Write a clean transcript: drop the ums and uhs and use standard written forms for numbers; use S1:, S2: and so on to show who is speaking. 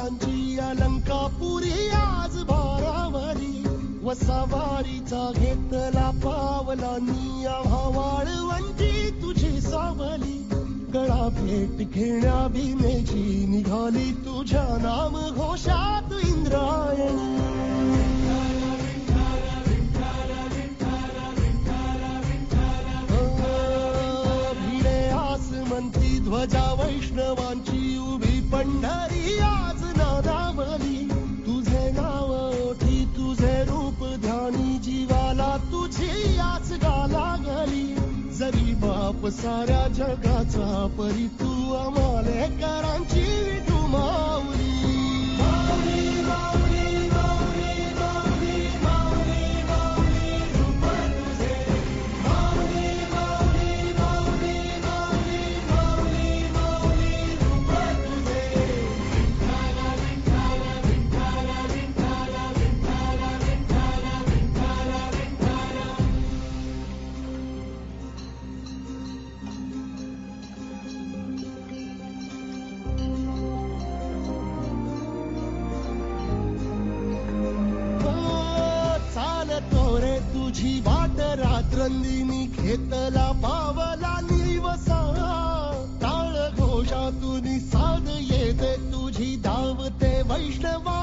S1: पावलांची अलंकापुरी आज भारावली वसावारीचा घेतला पावलांनी आम्हा वाळवंटी तुझी सावली गळा भेट घेण्या भीमेची निघाली तुझ्या नाम घोषात इंद्रायणी म्हणती ध्वजा वैष्णवांची उभी पंढरी आज नादावली तुझे नाव ओठी तुझे रूप ध्यानी जीवाला तुझी आज गाला गली जरी बाप साऱ्या जगाचा परी तू अमालेकरांची विठू माऊली तुझी वाट रात्रंदिनी घेतला पावला निवसा टाळ घोषातून साध येते तुझी धावते वैष्णवा